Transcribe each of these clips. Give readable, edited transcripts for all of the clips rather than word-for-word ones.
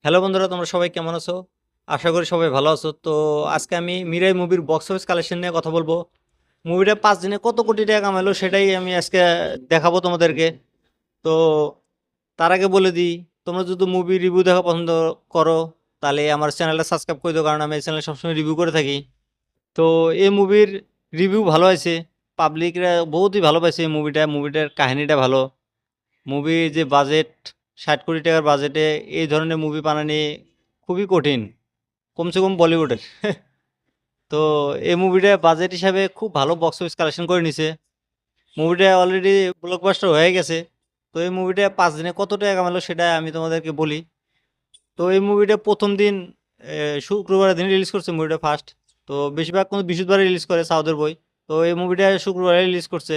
Hello বন্ধুরা, তোমরা সবাই কেমন আছো? আশা করি সবাই ভালো আছো। তো আজকে আমি মিরাই মুভির বক্স অফিস কালেকশন নিয়ে কথা বলবো। মুভিটা 5 দিনে কত কোটি টাকা কামালো সেটাই আমি আজকে দেখাবো তোমাদেরকে। তো তার আগে বলে দিই, তোমরা যদি মুভি রিভিউ দেখা পছন্দ করো তাহলে আমার চ্যানেলটা সাবস্ক্রাইব করে দিও, কারণ আমি এই চ্যানেলে সবসময় রিভিউ করে থাকি। তো এই মুভির রিভিউ ভালো হয়েছে, পাবলিকরা বহুতই ভালো পাইছে এই মুভিটার কাহিনীটা ভালো। মুভির যে বাজেট, 60 কোটি টাকার বাজেটে এই ধরনের মুভি বানানি খুবই কঠিন, কমসে কম বলিউডের। তো এই মুভিটা বাজেট হিসাবে খুব ভালো বক্স অফিস কালেকশন করে নিছে। মুভিটা অলরেডি ব্লকবাস্টার হয়ে গেছে। তো এই মুভিটা 5 দিনে কত টাকা কামালো সেটা আমি তোমাদেরকে বলি। তো এই মুভিটা প্রথম দিন শুক্রবারের দিন রিলিজ করছে মুভিটা ফার্স্ট। তো বেশিরভাগ কোনো বৃহস্পতিবারে রিলিজ করে সাউথের বই। তো এই মুভিটা শুক্রবারে রিলিজ করছে।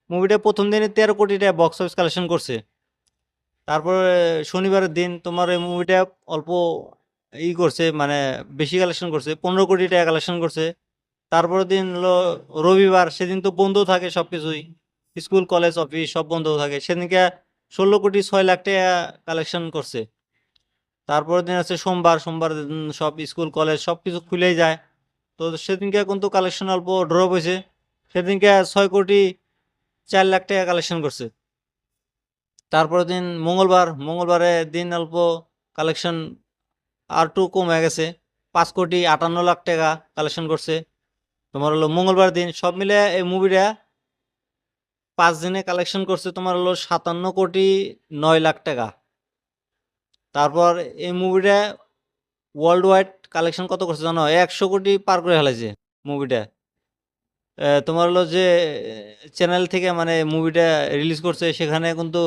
মুভিটা প্রথম দিনে 13 কোটি টাকা বক্স অফিস কালেকশন করছে। তারপরে শনিবারের দিন তোমার এই মুভিটা অল্প করছে, মানে বেশি কালেকশন করছে, 15 কোটি টাকা কালেকশন করছে। তারপরের দিন হলো রবিবার, সেদিন তো বন্ধ থাকে সব কিছুই, স্কুল কলেজ অফিস সব বন্ধ থাকে, সেদিনকে 16 কোটি 6 লাখ টাকা কালেকশন করছে। তারপরের দিন আছে সোমবার, সোমবার দিন সব স্কুল কলেজ সব কিছু খুলেই যায়। তো সেদিনকে কিন্তু কালেকশন অল্প ড্রপ হয়েছে, সেদিনকে 6 কোটি 4 লাখ টাকা কালেকশন করছে। তারপরের দিন মঙ্গলবার, মঙ্গলবারের দিন অল্প কালেকশন আর একটু কমে গেছে, 5 কোটি 58 লাখ টাকা কালেকশন করছে। তোমার হলো মঙ্গলবার দিন সব মিলে এই মুভিটা 5 দিনে কালেকশন করছে তোমার হলো 57 কোটি 9 লাখ টাকা। তারপর এই মুভিটা ওয়ার্ল্ড ওয়াইড কালেকশন কত করছে জানো? 100 কোটি পার করে ফেলেছে মুভিটা। তোমার হলো যে চ্যানেল থেকে মানে মুভিটা রিলিজ করছে, সেখানে কিন্তু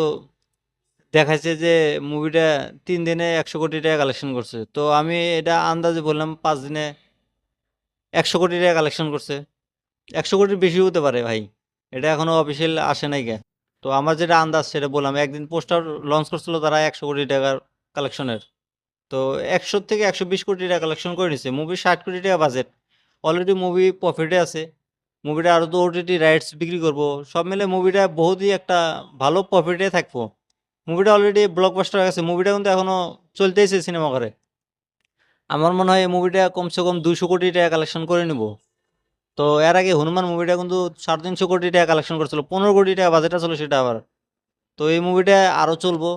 দেখাচ্ছে যে মুভিটা 3 দিনে 100 কোটি টাকা কালেকশন করছে। তো আমি এটা আন্দাজে বললাম 5 দিনে 100 কোটি টাকা কালেকশন করছে। 100 কোটির বেশি হতে পারে ভাই, এটা এখনো অফিসিয়াল আসে নাই গে। তো আমার যেটা আন্দাজ সেটা বললাম, একদিন পোস্টার লঞ্চ করছিল তারা 100 কোটি টাকার কালেকশনের। তো 100 থেকে 120 কোটি টাকা কালেকশন করে নিছে। মুভি 60 কোটি টাকা বাজেট, অলরেডি মুভি প্রফিটে আছে। মুভিটা আরও তো ওটিটি রাইটস বিক্রি করব, সব মিলে মুভিটা বহুতই একটা ভালো প্রফিটে থাকবো। মুভিটা অলরেডি ব্লকবাস্টার হয়ে গেছে, মুভিটা কিন্তু এখনো চলতেইছে সিনেমা ঘরে। আমার মনে হয় এই মুভিটা কমসে কম 200 কোটি টাকা কালেকশন করে নিব। তো এর আগে হনুমান মুভিটা কিন্তু 350 কোটি টাকা কালেকশন করছিল, 15 কোটি টাকা বাজেটটা ছিল সেটা আবার। তো এই মুভিটা আরও চলবো।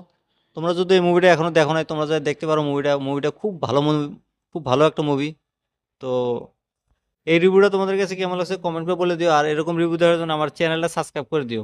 তোমরা যদি এই মুভিটা এখনো দেখো নাই, তোমরা যাই দেখতে পারো। মুভিটা মুভিটা খুব ভালো মুভি, খুব ভালো একটা মুভি। তো এই রিভিউটা তোমাদের কাছে কেমন লাগছে কমেন্ট করে বলে দিও, আর এরকম রিভিউ দেওয়ার জন্য আমার চ্যানেলটা সাবস্ক্রাইব করে দিও।